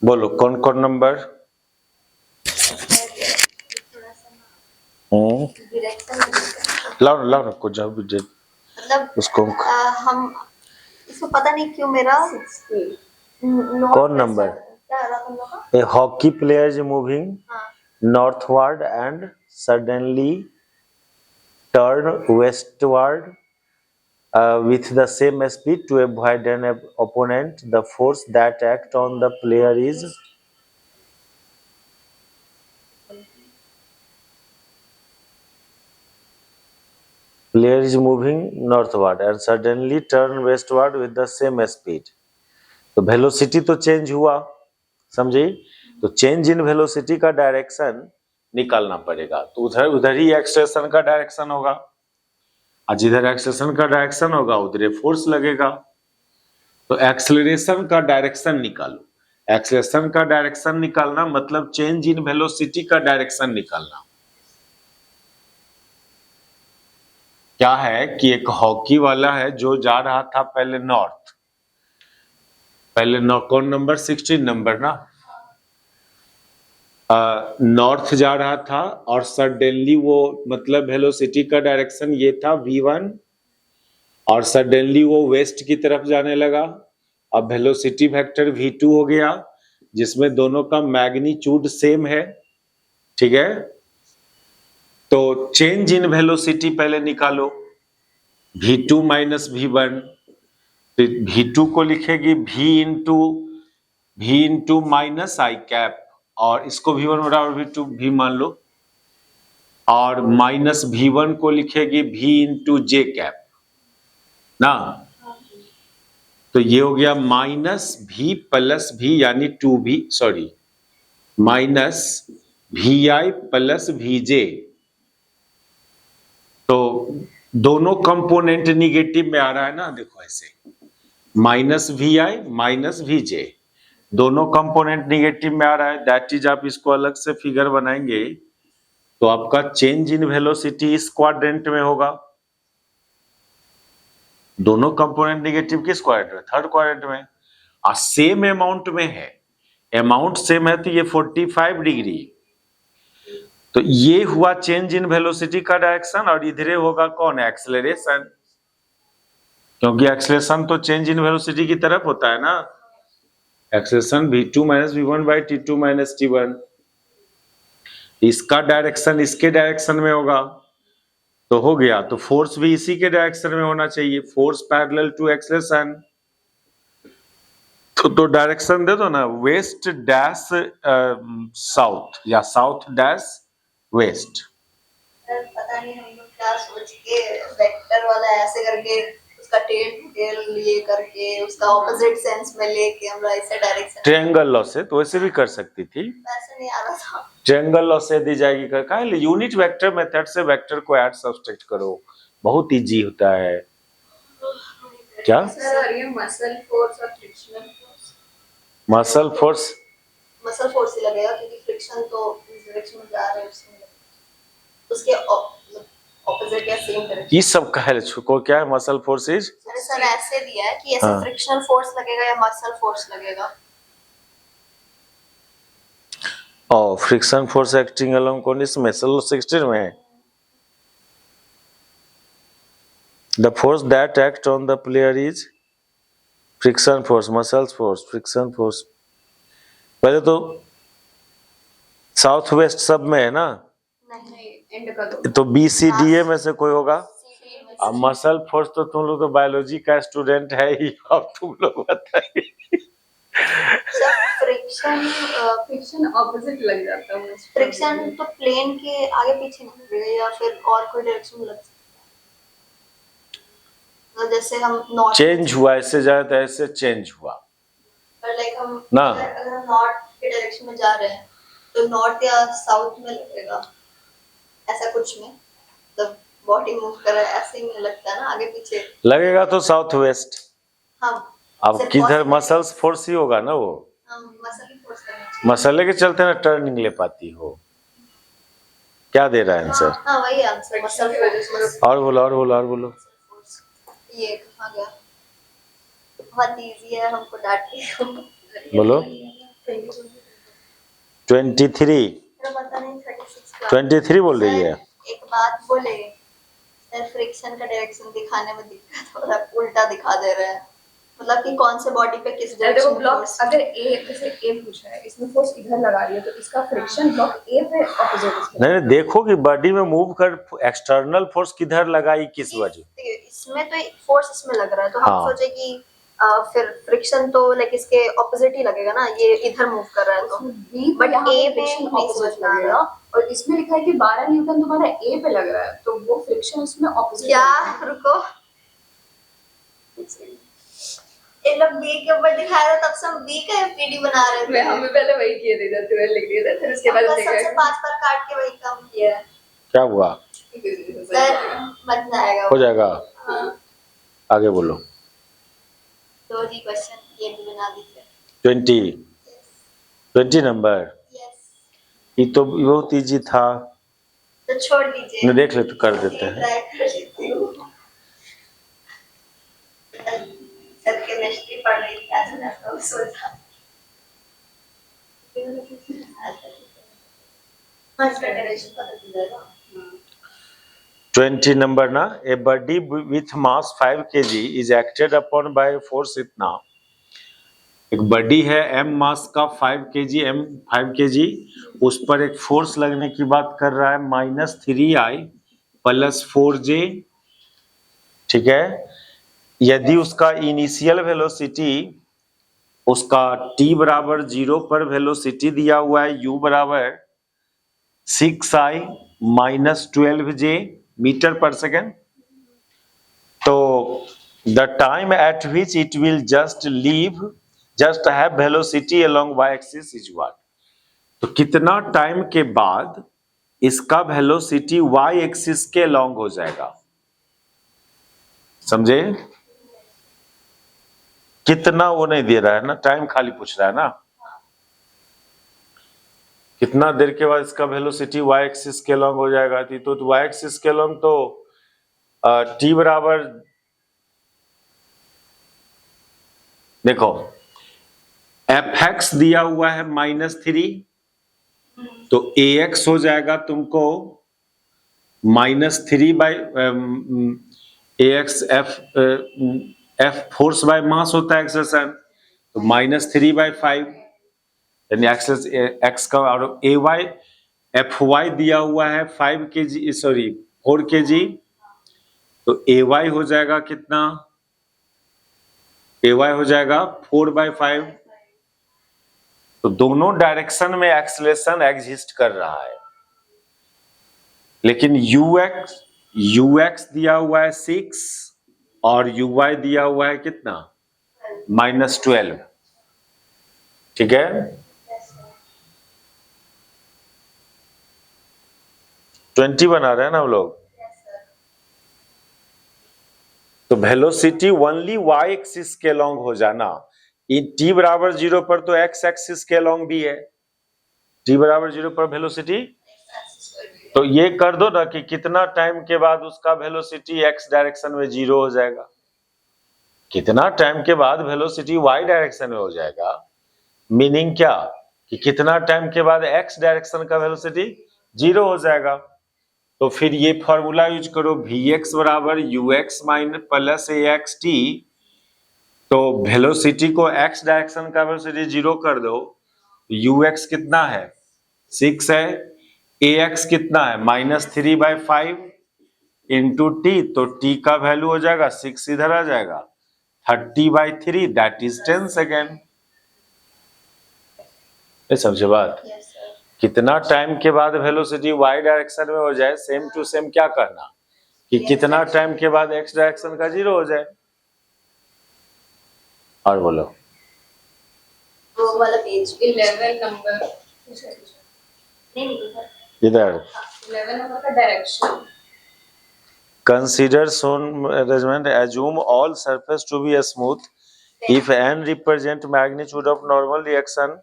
बोलो कौन कौन नंबर? लाओ ना कुछ जाओ मतलब उसको हम इसको पता नहीं क्यों मेरा कौन नंबर? क्या रहा तुम लोग का? A hockey player is moving northward and suddenly turn westward with the same speed to avoid an opponent. The force that act on the player is moving northward and suddenly turn westward with the same speed. तो velocity तो change हुआ, समझे? तो change in velocity का direction निकालना पड़ेगा। तो उधर ही एक्सेलरेशन का डायरेक्शन होगा, और जिधर एक्सेलरेशन का डायरेक्शन होगा उधर फोर्स लगेगा। तो एक्सेलरेशन का डायरेक्शन निकालो। एक्सेलरेशन का डायरेक्शन निकालना मतलब चेंज इन वेलोसिटी का डायरेक्शन निकालना। क्या है कि एक हॉकी वाला है जो जा रहा था पहले नॉर्थ, कौन नंबर? 16 नंबर ना, नॉर्थ जा रहा था और सडनली वो मतलब वेलोसिटी का डायरेक्शन ये था v1 और सडनली वो वेस्ट की तरफ जाने लगा। अब वेलोसिटी वेक्टर v2 हो गया जिसमें दोनों का मैग्नीट्यूड सेम है, ठीक है? तो चेंज इन वेलोसिटी पहले निकालो, v2 माइनस v1। तो v2 को लिखेगी v इंटू माइनस आई कैप, और इसको v1 बराबर v2 भी मान लो, और माइनस v1 को लिखेगी v इंटू जे कैप ना। तो ये हो गया माइनस v प्लस v यानी 2v, sorry minus vi plus vj। तो दोनों कंपोनेंट निगेटिव में आ रहा है ना, देखो ऐसे माइनस vi माइनस vj, दोनों कंपोनेंट निगेटिव में आ रहा है। दैट इज आप इसको अलग से फिगर बनाएंगे तो आपका चेंज इन वेलोसिटी इस क्वाड्रेंट में होगा। दोनों कंपोनेंट निगेटिव किस क्वाड्रेंट में? थर्ड क्वाड्रेंट में। और सेम अमाउंट में है, अमाउंट सेम है तो ये 45 डिग्री। तो ये हुआ चेंज इन वेलोसिटी का डायरेक्शन, और इधरे होगा कौन? एक्सेलरेशन, क्योंकि एक्सेलरेशन तो चेंज इन वेलोसिटी की तरफ होता है ना। Acceleration v2 minus v1 by t2 minus t1, इसका डायरेक्शन इसके डायरेक्शन में होगा तो हो गया। तो फोर्स भी इसी के डायरेक्शन में होना चाहिए, फोर्स पैरेलल टू एक्सेलरेशन। तो डायरेक्शन दे दो ना, वेस्ट डैश साउथ या साउथ डैश वेस्ट। पता नहीं हम लोग क्या सोच के वेक्टर वाला ऐसे करके उसका टेल ये करके उसका ऑपोजिट सेंस में लेके हम लोग ऐसे डायरेक्शन ट्रायंगल लॉ से तो वैसे भी कर सकती थी, वैसे नहीं आ रहा था। ट्रायंगल लॉ से दी जाएगी कर यूनिट वेक्टर मेथड से वेक्टर को ऐड सब्सट्रैक्ट करो, बहुत इजी होता है। क्या सर ये मसल फोर्स और फ्रिक्शनल फोर्स? मसल फोर्स ही लगेगा क्योंकि फ्रिक्शन तो इस डायरेक्शन में जा रहा है, उसके ऑपोजिट या सेम डायरेक्शन। ये सब कहे को क्या है मसल फोर्स इज? अरे सर ऐसे दिया है कि ऐसे फ्रिक्शनल फोर्स लगेगा या मसल फोर्स लगेगा। और फ्रिक्शन फोर्स एक्टिंग अलोंग कौन इसमें 16 में है? The force that act on the player is friction force, muscle force, friction force। पहले तो साउथ वेस्ट सब में है ना, नहीं एंड कर दो तो BCDA में से कोई होगा। अब मसल फोर्स तो तुम लोग तो बायोलॉजी का स्टूडेंट है ही, अब तुम लोग बताइए। फ्रिक्शन ऑपोजिट लग जाता है, फ्रिक्शन तो प्लेन के आगे पीछे नहीं लगेगा या फिर और कोई डायरेक्शन में लग सकता है। तो जैसे हम नॉर्थ चेंज हुआ, ऐसे जाए तो ऐसे चेंज हुआ, पर लाइक हम ना अगर हम नॉर्थ के डायरेक्शन में जा रहे हैं तो नॉर्थ या साउथ में लगेगा, ऐसा कुछ में तो बॉडी मूव कर रहा है ऐसे ही में लगता है ना, आगे पीछे लगेगा तो साउथ वेस्ट। हाँ अब किधर मसल्स फोर्स ही होगा ना, वो मसल फोर्स करना चाहिए। मसले के चलते ना टर्निंग ले पाती हो। क्या दे रहा है आंसर? हाँ वही आंसर मसल फोर्स। और बोलो ये कहाँ गया? बहुत इजी है, हमको डांट के बोलो। 23 मेरा पता नहीं 36 का 23 बोल रही है। सर एक बात बोले सर, फ्रिक्शन का डायरेक्शन दिखाने में दिक्कत हो रहा है, उल्टा दिखा दे रहा है, मतलब कि कौन से बॉडी पे किस देखो डायरेक्शन ब्लॉक अगर ए जैसे ए पूछा है, इसमें फोर्स इधर लगा रही है तो इसका फ्रिक्शन ब्लॉक ए पे ऑपोजिट इसके। नहीं देखो कि बॉडी में मूव कर एक्सटर्नल फोर्स किधर लगाई, किस वजह। इसमें तो फोर्स इसमें लग रहा है, तो हम हाँ। सोचे कि फिर फ्रिक्शन तो लाइक इसके ऑपोजिट ही लगेगा ना, ये इधर मूव कर रहा है तो बी बट यहाँ ए पे पे फ्रिक्शन नहीं ऑपोजिट समझ में आ लगेगा रहा। और इसमें लिखा है कि 12 न्यूटन तुम्हारा ए पे लग रहा है, तो वो फ्रिक्शन उसमें ऑपोजिट क्या रुको, इन लोग बी के ऊपर दिखा रहे, तब से हम बी का एफपीडी बना रहे थे। मैं हमें पहले वही किए थे, इधर 12 लिख दिए थे, फिर उसके बाद हमने सबसे 5 पर काट के वही काम किया है। क्या हुआ? सर बन जाएगा हो जाएगा। हाँ। आगे बोलो। तो जी क्वेश्चन ये भी बना दीजिए। 20 नंबर, यस ये तो बहुत इजी था, तो छोड़ दीजिए, मैं देख ले तो कर देते हैं। ट्राई कर लेती हूँ। सर केमिस्ट्री पढ़ रही थी आज, मैं तो सोचा हाँ इसका डायरेक्शन पता चल जाएगा। 20 नंबर ना, a body with mass 5 kg is acted upon by force इतना। एक बॉडी है m मास का 5 kg, m 5 kg, उस पर एक फोर्स लगने की बात कर रहा है -3i + 4j, ठीक है। यदि उसका इनिशियल वेलोसिटी, उसका t बराबर 0 पर वेलोसिटी दिया हुआ है u बराबर 6i - 12j मीटर पर सेकेंड, तो the time eight which it will just have velocity along y axis is what. तो कितना टाइम के बाद इसका वेलोसिटी y एक्सिस के अलोंग हो जाएगा, समझे? कितना वो नहीं दे रहा है ना, टाइम खाली पूछ रहा है ना, कितना देर के बाद इसका वेलोसिटी y एक्सिस के अलोंग हो जाएगा। तो y एक्सिस के अलोंग तो t बराबर, देखो fx दिया हुआ है -3, तो ax हो जाएगा तुमको -3 by ax, f force by mass होता है एक्सेलरेशन, तो -3/5 यानी एक्स का, और fy दिया हुआ है 5 kg, सॉरी 4 kg, तो ay हो जाएगा कितना, ay हो जाएगा 4/5। तो दोनों डायरेक्शन में एक्सेलरेशन एग्जिस्ट कर रहा है, लेकिन ux दिया हुआ है 6 और uy दिया हुआ है कितना, -12, ठीक है। 20 बना रहे हैं ना हम लोग। तो वेलोसिटी ओनली y एक्सिस के अलोंग हो जाना, t बराबर 0 पर तो x एक्सिस के अलोंग भी है, t बराबर 0 पर वेलोसिटी, तो ये कर दो ना कि कितना टाइम के बाद उसका वेलोसिटी x डायरेक्शन में 0 हो जाएगा, कितना टाइम के बाद वेलोसिटी y डायरेक्शन में हो जाएगा, मीनिंग क्या कि कितना टाइम के बाद x डायरेक्शन का वेलोसिटी 0 हो जाएगा। तो फिर ये फॉर्मूला यूज करो, vx बराबर ux + axt, तो वेलोसिटी को x डायरेक्शन का वेलोसिटी 0 कर दो, ux कितना है 6 है, ax कितना है -3/5 इंटू t, तो t का वैल्यू हो जाएगा 6, इधर आ जाएगा 30/3, दैट इज 10 सेकेंड। ये समझे बात? Yes sir. कितना टाइम के बाद वेलोसिटी y डायरेक्शन में हो जाए, सेम टू सेम क्या करना कि कितना टाइम के बाद x डायरेक्शन का 0 हो जाए। और बोलो वो वाला पेज 11 नंबर नहीं उधर इधर 11 नंबर का direction. consider shown arrangement, assume all surface to be smooth if n represent magnitude of normal reaction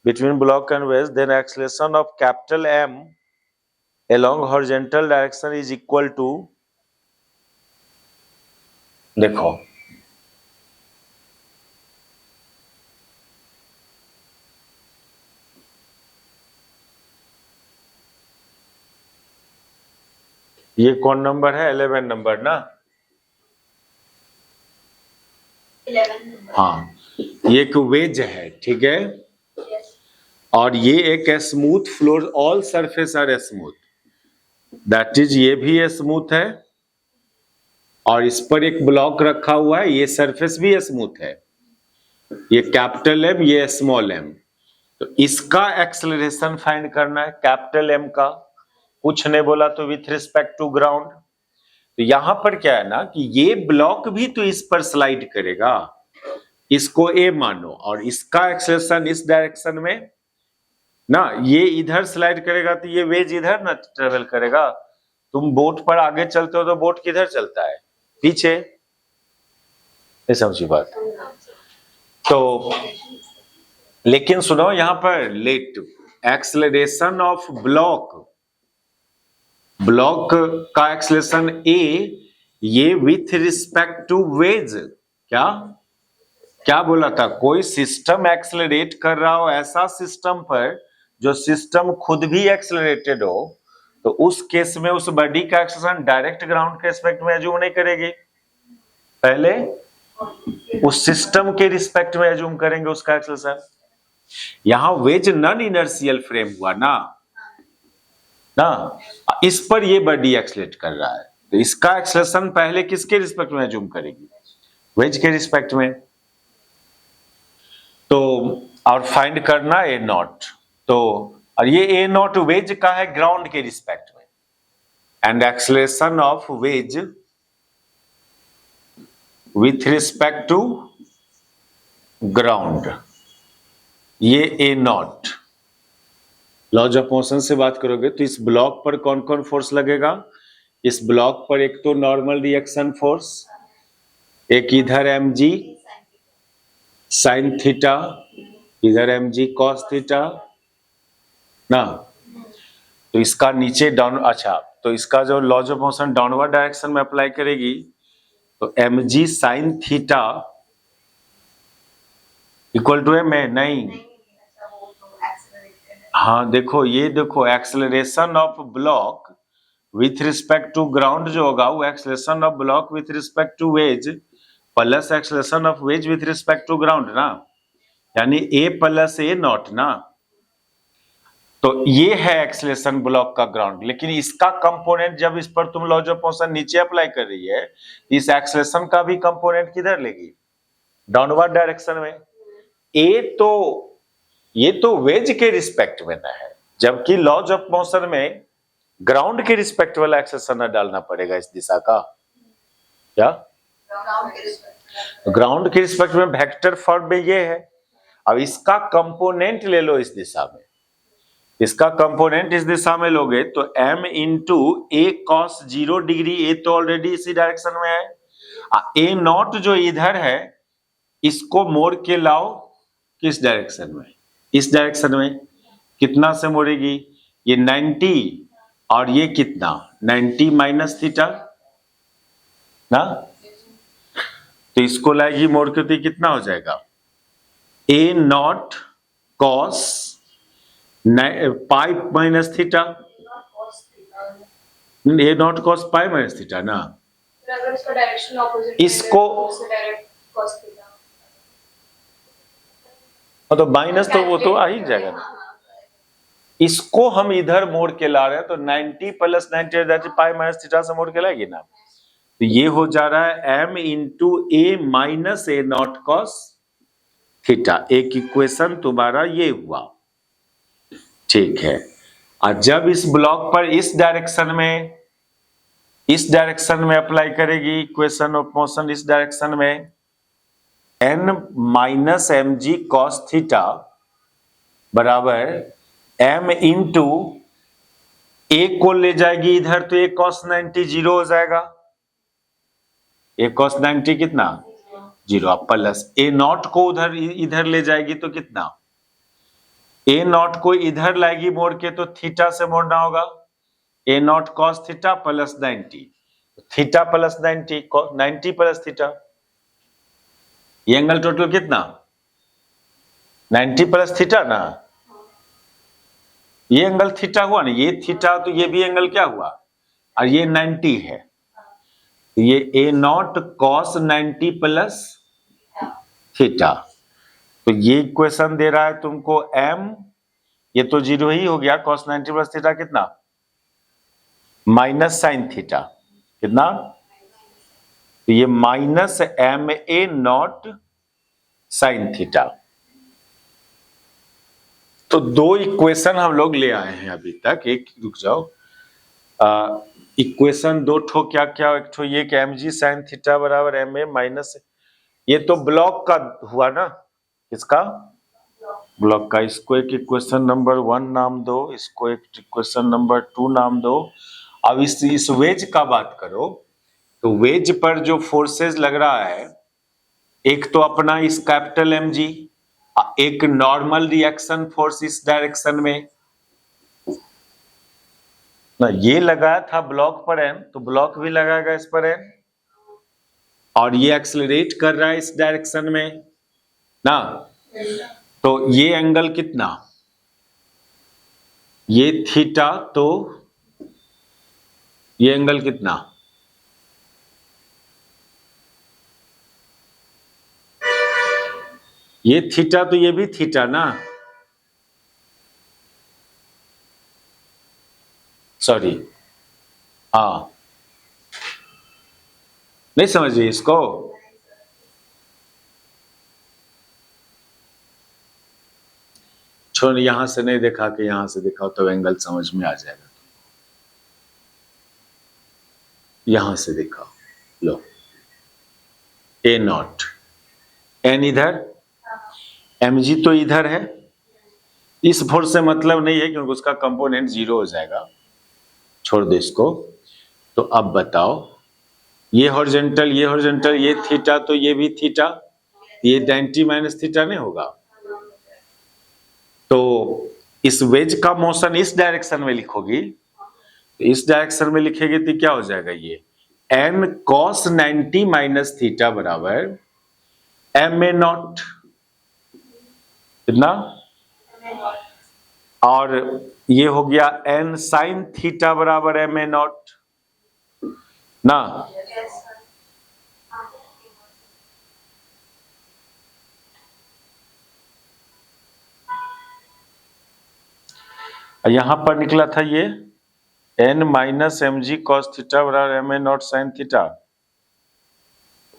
between block and base, then acceleration of capital M along horizontal direction is equal to, देखो ये कौन number है? 11 number ना? 11 number. हाँ, ये एक veg है, ठीक है। Yes. और ये एक smooth floor, all surface are smooth, that is ये भी स्मूथ है, और इस पर एक ब्लॉक रखा हुआ है, ये सरफेस भी स्मूथ है, ये कैपिटल एम, ये स्मॉल एम। तो इसका एक्सेलरेशन फाइंड करना है, कैपिटल एम का, कुछ ने बोला तो विथ रिस्पेक्ट टू ग्राउंड। तो यहां पर क्या है ना कि ये ब्लॉक भी तो इस पर स्लाइड करेगा, इसको ए मानो, और इसका एक्सेलरेशन इस डायरेक्शन में ना, ये इधर स्लाइड करेगा तो ये वेज इधर ना ट्रेवल करेगा। तुम बोट पर आगे चलते हो तो बोट किधर चलता है? पीछे। ये समझी बात। तो लेकिन सुनो, यहां पर लेट एक्सेलरेशन ऑफ ब्लॉक का एक्सेलरेशन ए, ये विथ रिस्पेक्ट टू वेज। क्या बोला था? कोई सिस्टम एक्सेलरेट कर रहा हो, ऐसा सिस्टम पर जो सिस्टम खुद भी एक्सेलरेटेड हो, तो उस केस में उस बॉडी का एक्सेलरेशन डायरेक्ट ग्राउंड के रिस्पेक्ट में एज्यूम नहीं करेगी, पहले उस सिस्टम के रिस्पेक्ट में एज्यूम करेंगे उसका एक्सेलरेशन। यहां वेज नॉन इनर्शियल फ्रेम हुआ ना, इस पर ये बॉडी एक्सेलरेट कर रहा है, तो इसका एक्सेलरेशन पहले किसके रिस्पेक्ट में एज्यूम करेगी? वेज के रिस्पेक्ट में। तो और फाइंड करना ए नॉट, तो और ये ए नॉट वेज का है ग्राउंड के रिस्पेक्ट में, and acceleration of wedge with respect to ground, ये a naught. Laws of motion से बात करोगे तो इस ब्लॉक पर कौन कौन फोर्स लगेगा? इस ब्लॉक पर एक तो नॉर्मल रिएक्शन फोर्स, एक इधर mg साइन थीटा, इधर mg कॉस थीटा ना। तो इसका नीचे डाउन, अच्छा, तो इसका जो laws of motion downward direction में अप्लाई करेगी, तो mg साइन थीटा इक्वल टू एम है नहीं। हाँ देखो, ये देखो acceleration of block with respect to ground जो होगा वो acceleration of block with respect to wedge plus acceleration of wedge with respect to ground ना, यानी ए प्लस ए नॉट ना। तो ये है एक्सेलरेशन ब्लॉक का ग्राउंड, लेकिन इसका कंपोनेंट जब इस पर तुम लॉज ऑफ मोशन नीचे अप्लाई कर रही है, इस एक्सेलरेशन का भी कंपोनेंट किधर लेगी? डाउनवर्ड डायरेक्शन में। ये तो वेज के रिस्पेक्ट में ना है, जबकि लॉज ऑफ मोशन में ग्राउंड के रिस्पेक्ट वाला एक्सेलरेशन डालना पड़ेगा इस दिशा का। क्या? ग्राउंड के रिस्पेक्ट में वेक्टर फॉर्म में ये है। अब इसका कंपोनेंट ले लो इस दिशा में, इसका कंपोनेंट इस दिशा में लोगे तो m इंटू ए कॉस 0 डिग्री, ए तो ऑलरेडी इसी डायरेक्शन में है, ए नॉट जो इधर है इसको मोड़ के लाओ किस डायरेक्शन में? इस डायरेक्शन में। कितना से मोड़ेगी? ये 90 और ये कितना? 90 माइनस थीटा ना, तो इसको लाएगी मोड़ के तो कितना हो जाएगा? A naught cos pi minus theta, A naught cos pi minus theta ना। अगर इसका डायरेक्शन ऑपोजिट इसको तो माइनस तो वो तो आ ही जाएगा ना। इसको हम इधर मोड़ के ला रहे हैं तो 90 प्लस 90 पाई माइनस थीटा से मोड़ के लाएगी ना, तो ये हो जा रहा है m इंटू ए माइनस ए नॉट कॉस थीटा। एक इक्वेशन तुम्हारा ये हुआ, ठीक है। और जब इस ब्लॉक पर इस डायरेक्शन में अप्लाई करेगी इक्वेशन ऑफ मोशन, इस डायरेक्शन में n minus M G cos theta बराबर m इंटू ए को ले जाएगी इधर तो ए कॉस 90 जीरो हो जाएगा, ए कॉस 90 कितना? जीरो। प्लस ए नॉट को उधर इधर ले जाएगी तो कितना? ए नॉट को इधर लाएगी मोड़ के तो थीटा से मोड़ना होगा, A naught cos theta plus 90, theta plus 90, 90 plus theta, ये एंगल टोटल कितना? 90 प्लस थीटा ना, ये एंगल थीटा हुआ ना, ये थीटा तो ये भी एंगल क्या हुआ? और ये 90 है, ये a naught cos 90 plus theta. तो ये इक्वेशन दे रहा है तुमको m, ये तो 0 ही हो गया, cos 90 प्लस थीटा कितना, माइनस साइन थीटा, कितना, तो ये minus M A naught sine theta. तो दो इक्वेशन हम लोग ले आए हैं अभी तक। एक रुक जाओ, इक्वेशन दो ठो क्या क्या, एक ठो ये कि एम जी साइन थीटा बराबर एम ए माइनस, ये तो ब्लॉक का हुआ ना, किसका, ब्लॉक का। इसको एक इक्वेशन नंबर 1 नाम दो, इसको एक इक्वेशन नंबर 2 नाम दो। अब इस वेज का बात करो, तो वेज पर जो फोर्सेस लग रहा है, एक तो अपना इस कैपिटल एम जी, एक नॉर्मल रिएक्शन फोर्स इस डायरेक्शन में ना, ये लगाया था ब्लॉक पर एन, तो ब्लॉक भी लगाएगा इस पर एन, और ये एक्सेलरेट कर रहा है इस डायरेक्शन में ना, तो ये एंगल कितना, ये थीटा, तो ये एंगल कितना, ये थीटा, तो ये भी थीटा ना, सॉरी, हाँ नहीं समझिए इसको, छोड़, यहां से नहीं देखा कि यहां से दिखाओ तो एंगल समझ में आ जाएगा। यहां से दिखाओ, लो ए नॉट, एन इधर, एम जी तो इधर है, इस फोर्स से मतलब नहीं है क्योंकि उसका कंपोनेंट 0 हो जाएगा, छोड़ दो इसको। तो अब बताओ, ये हॉरिजॉन्टल, ये हॉरिजॉन्टल, ये थीटा, तो ये भी थीटा, ये 90 माइनस थीटा नहीं होगा। तो इस वेज का मोशन इस डायरेक्शन में लिखोगी, तो इस डायरेक्शन में लिखेगी तो क्या हो जाएगा, ये एन कॉस 90 माइनस थीटा बराबर एम ए नॉट, कितना, और ये हो गया एन साइन थीटा बराबर एम ए नॉट ना। यहां पर निकला था ये N minus M G cos theta बराबर M A naught sine theta,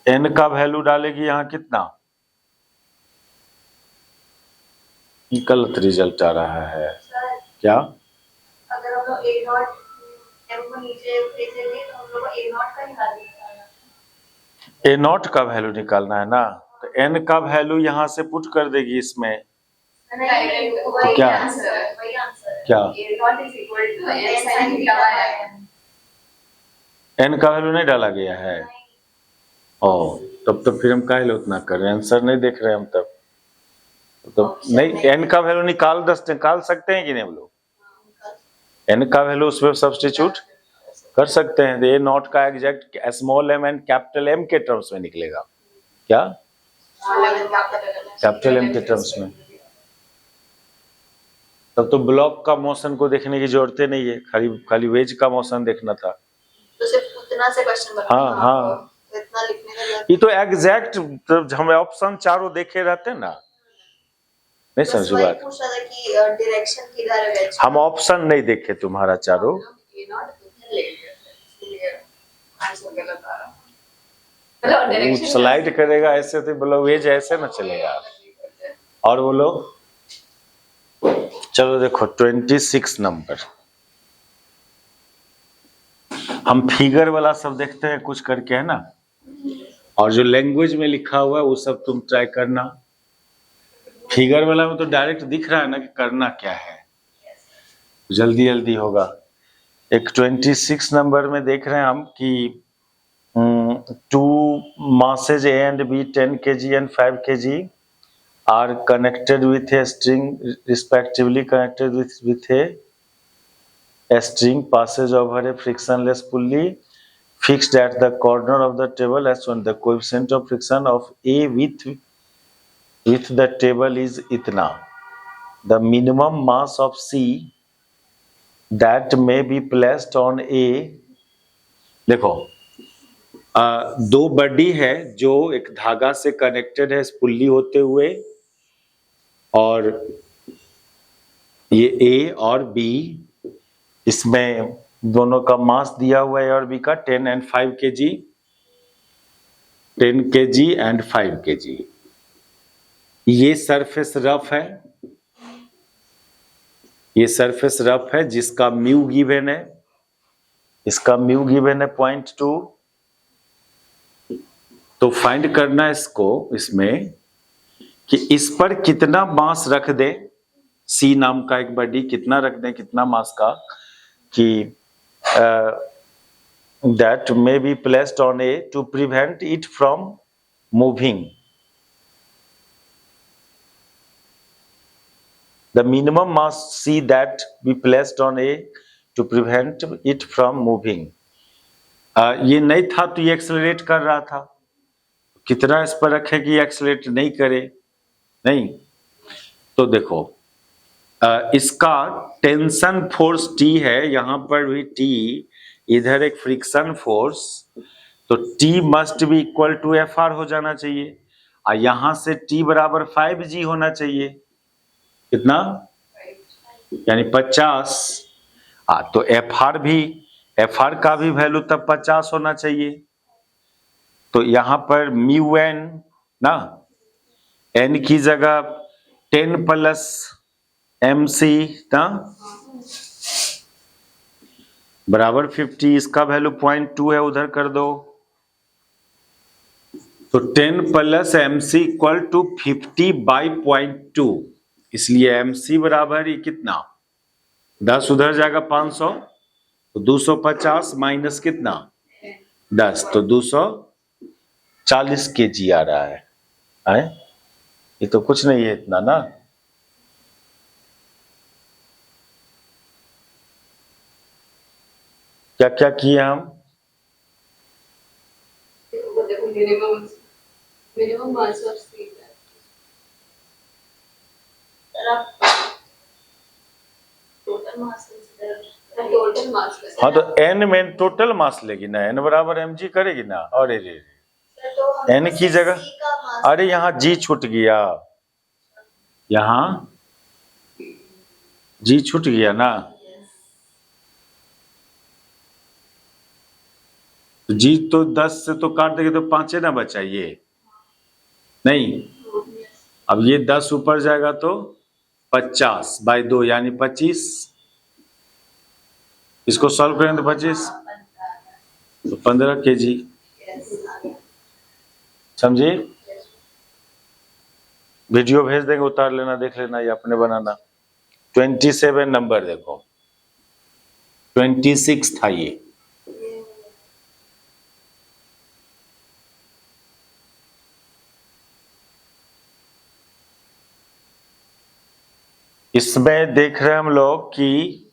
N का वैल्यू डालेगी यहां कितना, गलत रिजल्ट आ रहा है क्या, अगर हम लोग ए नॉट एम को नीचे भेजेंगे तो हम लोग को ए नॉट का निकालना है, ए नॉट का वैल्यू निकालना है ना, तो एन का वैल्यू यहां से पुट कर देगी इसमें, तो क्या वही आंसर है, क्या A naught is equal to N sine theta by N का वैल्यू नहीं डाला गया है, ओ तब तो फिर हम काहे उतना कर रहे हैं, आंसर नहीं देख रहे हम तब, तो नहीं, एन का वैल्यू निकाल सकते हैं कि नहीं हम लोग, एन का वैल्यू उसमें सब्स्टिट्यूट कर सकते हैं, ए नॉट का exact small M and capital M के टर्म्स में निकलेगा, क्या कैपिटल एम के टर्म्स में। तब तो ब्लॉक का मोशन को देखने की जरूरत नहीं है, खाली वेज का मोशन देखना था, तो सिर्फ उतना से क्वेश्चन बना, हाँ, तो इतना लिखने का ये तो एग्जैक्ट, हम ऑप्शन चारों देखे रहते ना, नहीं समझ बात, पूछ रहा था कि डायरेक्शन किधर है वेज, हम ऑप्शन नहीं देखे तुम्हारा चारों, ए नॉट उधर ले गए थे, इसलिए आंसर गलत आ रहा, मतलब डायरेक्शन स्लाइड करेगा ऐसे तो बोलो वेज ऐसे ना चलेगा, और बोलो, चलो देखो 26 नंबर, हम फिगर वाला सब देखते हैं कुछ करके, है ना, और जो लैंग्वेज में लिखा हुआ है वो सब तुम ट्राई करना, फिगर वाला में तो डायरेक्ट दिख रहा है ना कि करना क्या है, जल्दी जल्दी होगा। एक 26 नंबर में देख रहे हैं हम कि 2 masses A and B 10 kg and 5 kg are connected with a string, respectively connected with a string passes over a frictionless pulley fixed at the corner of the table as shown. The coefficient of friction of A with the table is itna. The minimum mass of C that may be placed on A देखो दो body है जो एक धागा से connected है pulley होते हुए, और ये ए और बी, इसमें दोनों का मास दिया हुआ है और बी का 10 and 5 kg, 10 kg and 5 kg। ये सरफेस रफ है, ये सरफेस रफ है जिसका म्यू गिवन है, इसका म्यू गिवन है 0.2। तो फाइंड करना है इसको, इसमें कि इस पर कितना मास रख दे, सी नाम का एक बॉडी कितना रख दे, कितना मास का, कि that may be placed on A to prevent it from moving. The minimum mass C that be placed on A to prevent it from moving. ये नहीं था तो ये एक्सेलरेट कर रहा था, कितना इस पर रखे कि ये एक्सेलरेट नहीं करे, नहीं। तो देखो इसका टेंशन फोर्स T है, यहां पर भी T, इधर एक फ्रिक्शन फोर्स, तो T must be equal to Fr हो जाना चाहिए, और यहां से T बराबर 5G होना चाहिए। कितना? यानी 50। तो Fr का भी वैल्यू तब 50 होना चाहिए। तो यहां पर म्यू एन ना, एन की जगह 10 प्लस mc ना बराबर 50, इसका वैल्यू 0.2 है, उधर कर दो। तो 10 प्लस mc इक्वल टू 50/0.2, इसलिए mc बराबर ही कितना, 10 उधर जाएगा 500, तो 250 माइनस कितना 10, तो 240 kg आ रहा है। ये तो कुछ नहीं है इतना ना। क्या क्या किए हम? Minimum mass of speed total mass total mass. हाँ तो n में टोटल मास लेगी ना, n बराबर mg करेगी ना, और n की जगह, अरे यहाँ g छूट गया, यहाँ g छूट गया ना, g तो 10 से तो काट देंगे तो 5 ना बचा, ये नहीं। अब ये 10 ऊपर जाएगा तो 50/2 यानी 25, इसको सॉल्व करेंगे तो 25, तो 15 kg। समझे? वीडियो भेज देंगे, उतार लेना, देख लेना, ये अपने बनाना। 27 नंबर देखो, 26 था ये। इसमें देख रहे हैं हम लोग कि